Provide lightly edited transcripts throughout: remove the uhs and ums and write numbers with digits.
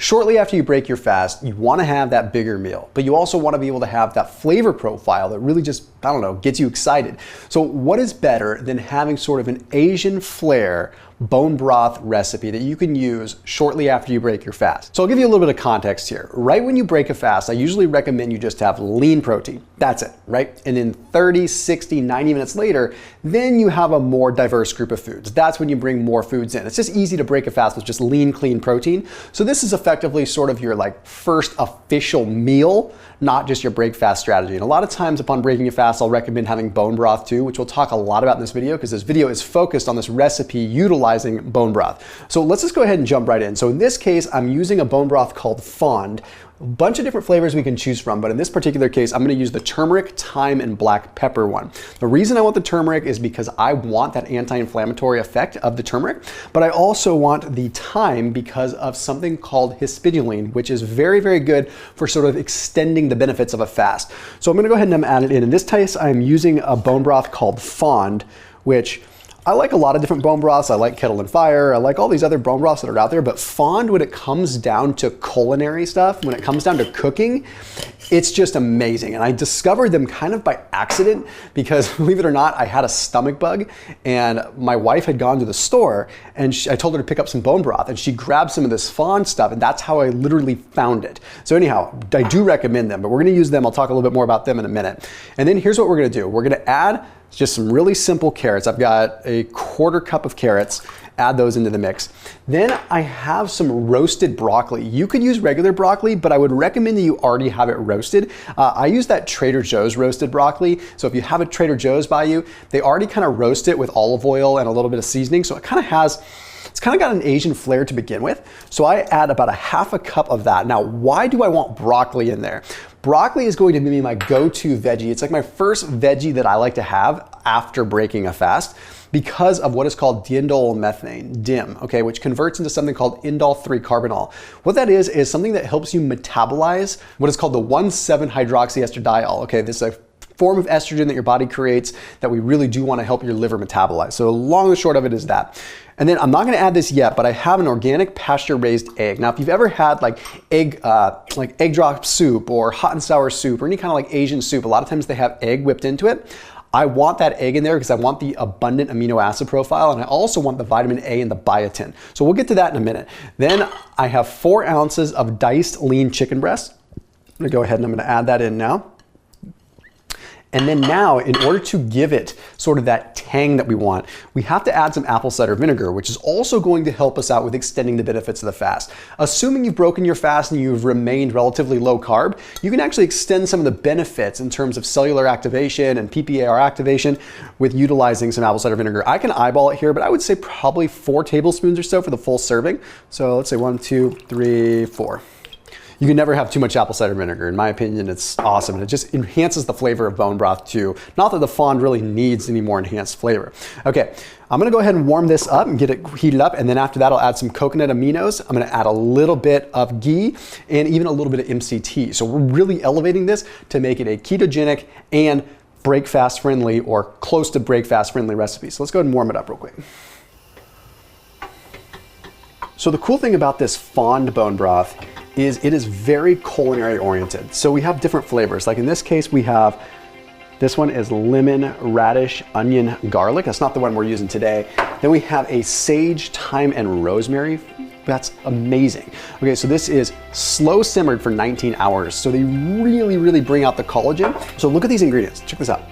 Shortly after you break your fast, you want to have that bigger meal, but you also want to be able to have that flavor profile that really just, I don't know, gets you excited. So what is better than having sort of an Asian flair bone broth recipe that you can use shortly after you break your fast? So I'll give you a little bit of context here. Right when you break a fast, I usually recommend you just have lean protein. That's it, right? And then 30, 60, 90 minutes later, then you have a more diverse group of foods. That's when you bring more foods in. It's just easy to break a fast with just lean, clean protein. So this is effectively sort of your like first official meal, not just your break fast strategy. And a lot of times upon breaking a fast, I'll recommend having bone broth too, which we'll talk a lot about in this video because this video is focused on this recipe utilizing bone broth. So let's just go ahead and jump right in. So in this case, I'm using a bone broth called fond. A bunch of different flavors we can choose from, but in this particular case, I'm gonna use the turmeric, thyme, and black pepper one. The reason I want the turmeric is because I want that anti-inflammatory effect of the turmeric, but I also want the thyme because of something called hispidulene, which is very, very good for sort of extending the benefits of a fast. So I'm gonna go ahead and add it in. In this case, I'm using a bone broth called fond, which I like a lot of different bone broths. I like Kettle and Fire. I like all these other bone broths that are out there, but fond, when it comes down to culinary stuff, when it comes down to cooking, it's just amazing. And I discovered them kind of by accident because, believe it or not, I had a stomach bug and my wife had gone to the store and I told her to pick up some bone broth and she grabbed some of this fond stuff and that's how I literally found it. So anyhow, I do recommend them, but we're gonna use them. I'll talk a little bit more about them in a minute. And then here's what we're gonna do. We're gonna add just some really simple carrots. I've got a 1/4 cup of carrots. Add those into the mix. Then I have some roasted broccoli. You could use regular broccoli, but I would recommend that you already have it roasted. I use that Trader Joe's roasted broccoli. So if you have a Trader Joe's by you, they already kind of roast it with olive oil and a little bit of seasoning. So it kind of has, it's kind of got an Asian flair to begin with. So I add about a 1/2 cup of that. Now, why do I want broccoli in there? Broccoli is going to be my go-to veggie. It's like my first veggie that I like to have after breaking a fast because of what is called diindole methane, DIM, okay, which converts into something called indole 3-carbinol. What that is something that helps you metabolize what is called the 1,7-hydroxyestradiol. Okay, this is a form of estrogen that your body creates that we really do want to help your liver metabolize. So long and short of it is that. And then I'm not going to add this yet, but I have an organic pasture-raised egg. Now, if you've ever had like egg drop soup or hot and sour soup or any kind of like Asian soup, a lot of times they have egg whipped into it. I want that egg in there because I want the abundant amino acid profile and I also want the vitamin A and the biotin. So we'll get to that in a minute. Then I have 4 ounces of diced lean chicken breast. I'm going to go ahead and I'm going to add that in now. And then now, in order to give it sort of that tang that we want, we have to add some apple cider vinegar, which is also going to help us out with extending the benefits of the fast. Assuming you've broken your fast and you've remained relatively low carb, you can actually extend some of the benefits in terms of cellular activation and PPAR activation with utilizing some apple cider vinegar. I can eyeball it here, but I would say probably 4 tablespoons or so for the full serving. So let's say 1, 2, 3, 4. You can never have too much apple cider vinegar. In my opinion, it's awesome. And it just enhances the flavor of bone broth too. Not that the fond really needs any more enhanced flavor. Okay, I'm gonna go ahead and warm this up and get it heated up. And then after that, I'll add some coconut aminos. I'm gonna add a little bit of ghee and even a little bit of MCT. So we're really elevating this to make it a ketogenic and break fast friendly or close to break fast friendly recipe. So let's go ahead and warm it up real quick. So the cool thing about this fond bone broth is it is very culinary oriented. So we have different flavors. Like in this case, we have, this one is lemon, radish, onion, garlic. That's not the one we're using today. Then we have a sage, thyme, and rosemary. That's amazing. Okay, so this is slow simmered for 19 hours. So they really, really bring out the collagen. So look at these ingredients, check this out.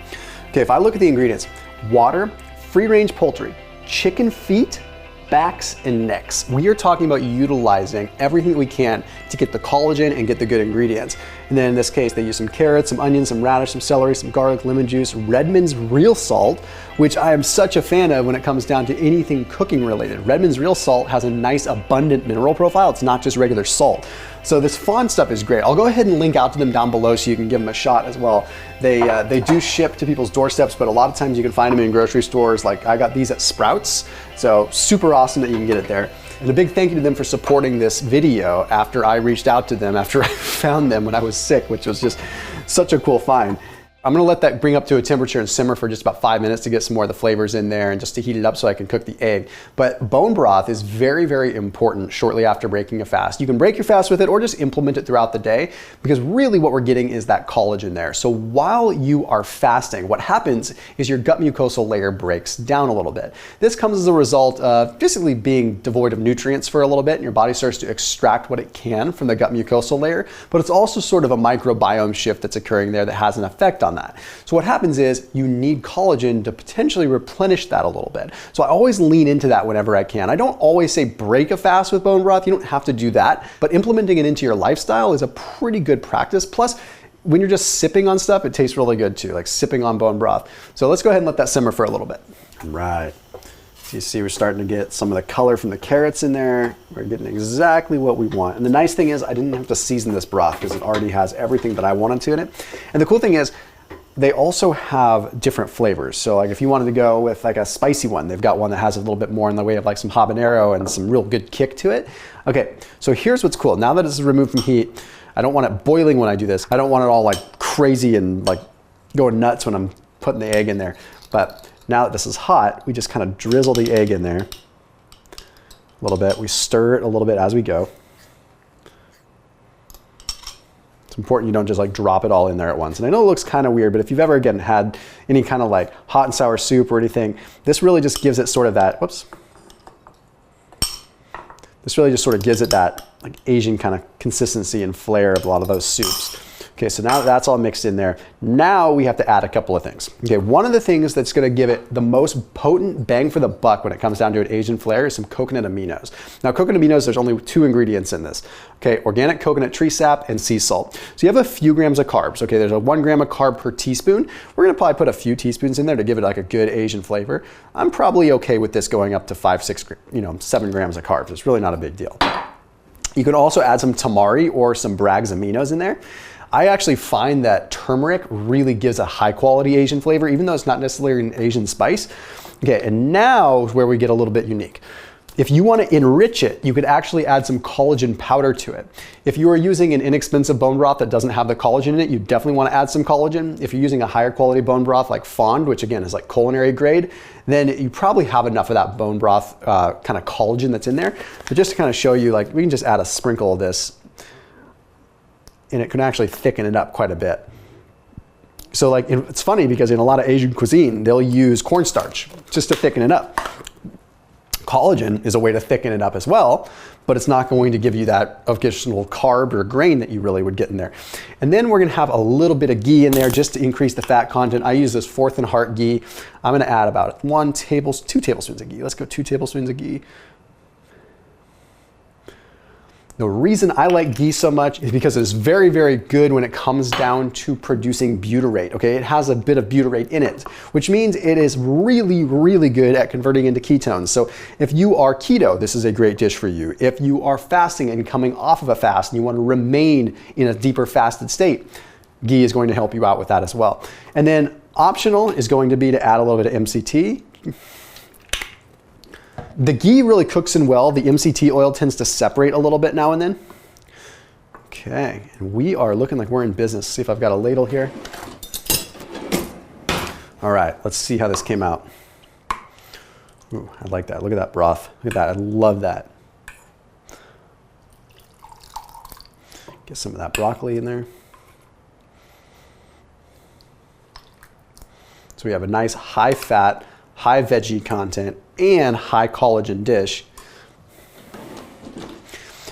Okay, if I look at the ingredients, water, free range poultry, chicken feet, backs, and necks. We are talking about utilizing everything that we can to get the collagen and get the good ingredients. And then in this case, they use some carrots, some onions, some radish, some celery, some garlic, lemon juice, Redmond's real salt, which I am such a fan of when it comes down to anything cooking related. Redmond's real salt has a nice abundant mineral profile. It's not just regular salt. So this fond stuff is great. I'll go ahead and link out to them down below so you can give them a shot as well. They do ship to people's doorsteps, but a lot of times you can find them in grocery stores. Like I got these at Sprouts. So super awesome that you can get it there. And a big thank you to them for supporting this video after I reached out to them after I found them when I was sick, which was just such a cool find. I'm gonna let that bring up to a temperature and simmer for just about 5 minutes to get some more of the flavors in there and just to heat it up so I can cook the egg. But bone broth is very, very important shortly after breaking a fast. You can break your fast with it or just implement it throughout the day, because really what we're getting is that collagen there. So while you are fasting, what happens is your gut mucosal layer breaks down a little bit. This comes as a result of basically being devoid of nutrients for a little bit, and your body starts to extract what it can from the gut mucosal layer, but it's also sort of a microbiome shift that's occurring there that has an effect on that. So what happens is you need collagen to potentially replenish that a little bit. So I always lean into that whenever I can. I don't always say break a fast with bone broth. You don't have to do that, but implementing it into your lifestyle is a pretty good practice. Plus, when you're just sipping on stuff, it tastes really good too, like sipping on bone broth. So let's go ahead and let that simmer for a little bit. Right. So you see we're starting to get some of the color from the carrots in there. We're getting exactly what we want. And the nice thing is I didn't have to season this broth because it already has everything that I wanted to in it. And the cool thing is they also have different flavors. So like if you wanted to go with like a spicy one, they've got one that has a little bit more in the way of like some habanero and some real good kick to it. Okay, so here's what's cool. Now that it's removed from heat, I don't want it boiling when I do this. I don't want it all like crazy and like going nuts when I'm putting the egg in there. But now that this is hot, we just kind of drizzle the egg in there a little bit. We stir it a little bit as we go. Important you don't just like drop it all in there at once. And I know it looks kind of weird, but if you've ever again had any kind of like hot and sour soup or anything, this really just gives it sort of that, whoops. This really just sort of gives it that like Asian kind of consistency and flair of a lot of those soups. Okay, so now that that's all mixed in there, now we have to add a couple of things. Okay, one of the things that's gonna give it the most potent bang for the buck when it comes down to an Asian flair is some coconut aminos. Now, coconut aminos, there's only 2 ingredients in this. Okay, organic coconut tree sap and sea salt. So you have a few grams of carbs. Okay, there's a 1 gram of carb per teaspoon. We're gonna probably put a few teaspoons in there to give it like a good Asian flavor. I'm probably okay with this going up to 5, 6, 7 grams of carbs. It's really not a big deal. You can also add some tamari or some Bragg's aminos in there. I actually find that turmeric really gives a high quality Asian flavor, even though it's not necessarily an Asian spice. Okay, and now is where we get a little bit unique. If you want to enrich it, you could actually add some collagen powder to it. If you are using an inexpensive bone broth that doesn't have the collagen in it, you definitely want to add some collagen. If you're using a higher quality bone broth like Fond, which again is like culinary grade, then you probably have enough of that bone broth kind of collagen that's in there. But just to kind of show you, like we can just add a sprinkle of this and it can actually thicken it up quite a bit. So like, it's funny because in a lot of Asian cuisine, they'll use cornstarch just to thicken it up. Collagen is a way to thicken it up as well, but it's not going to give you that additional carb or grain that you really would get in there. And then we're gonna have a little bit of ghee in there just to increase the fat content. I use this 4th and Heart ghee. I'm gonna add about 2 tablespoons of ghee. Let's go 2 tablespoons of ghee. The reason I like ghee so much is because it's very, very good when it comes down to producing butyrate, okay? It has a bit of butyrate in it, which means it is really, really good at converting into ketones. So if you are keto, this is a great dish for you. If you are fasting and coming off of a fast and you want to remain in a deeper fasted state, ghee is going to help you out with that as well. And then optional is going to be to add a little bit of MCT. The ghee really cooks in well. The MCT oil tends to separate a little bit now and then. Okay, and we are looking like we're in business. See if I've got a ladle here. All right, let's see how this came out. Ooh, I like that. Look at that broth. Look at that. I love that. Get some of that broccoli in there. So we have a nice high fat, high veggie content, and high collagen dish.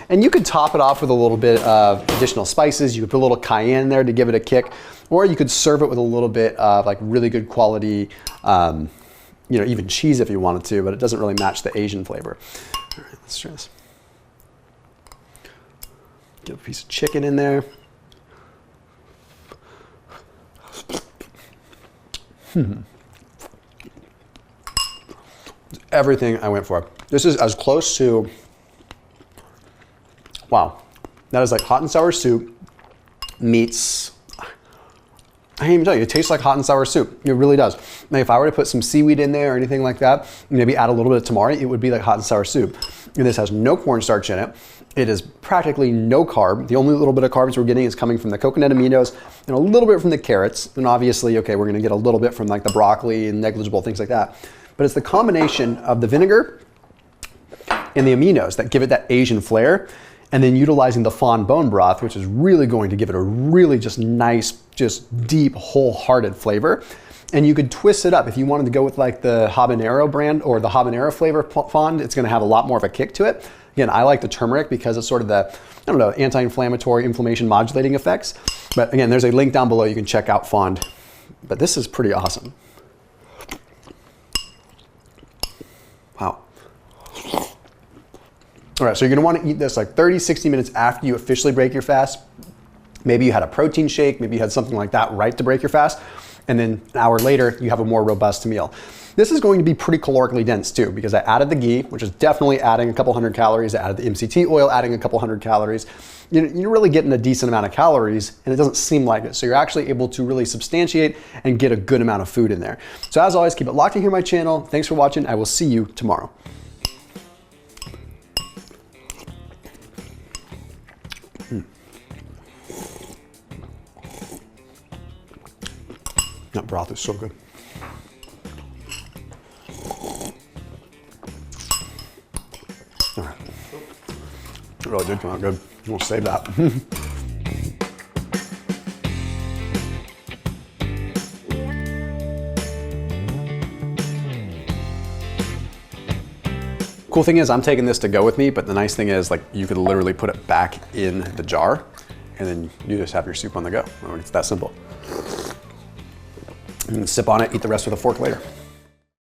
And you could top it off with a little bit of additional spices. You could put a little cayenne in there to give it a kick, or you could serve it with a little bit of like really good quality, even cheese if you wanted to, but it doesn't really match the Asian flavor. All right, let's try this. Get a piece of chicken in there. Everything I went for. This is as close to, wow, that is like hot and sour soup meets I can't even tell you, it tastes like hot and sour soup. It really does. Now, if I were to put some seaweed in there or anything like that, maybe add a little bit of tamari, it would be like hot and sour soup. And this has no cornstarch in it. It is practically no carb. The only little bit of carbs we're getting is coming from the coconut aminos and a little bit from the carrots. And obviously, okay, we're gonna get a little bit from like the broccoli and negligible things like that. But it's the combination of the vinegar and the aminos that give it that Asian flair. And then utilizing the fond bone broth, which is really going to give it a really just nice, just deep, wholehearted flavor. And you could twist it up. If you wanted to go with like the habanero brand or the habanero flavor fond, it's gonna have a lot more of a kick to it. Again, I like the turmeric because it's sort of the, I don't know, anti-inflammatory, inflammation modulating effects. But again, there's a link down below. You can check out fond. But this is pretty awesome. Wow. All right, so you're gonna wanna eat this like 30, 60 minutes after you officially break your fast. Maybe you had a protein shake, maybe you had something like that right to break your fast, and then an hour later, you have a more robust meal. This is going to be pretty calorically dense too, because I added the ghee, which is definitely adding a couple hundred calories. I added the MCT oil, adding a couple hundred calories. You're really getting a decent amount of calories, and it doesn't seem like it. So you're actually able to really substantiate and get a good amount of food in there. So as always, keep it locked in here on my channel. Thanks for watching. I will see you tomorrow. That broth is so good. All right. It really did come out good. We'll save that. Cool thing is I'm taking this to go with me, but the nice thing is like you could literally put it back in the jar and then you just have your soup on the go. It's that simple. You can sip on it, eat the rest with a fork later.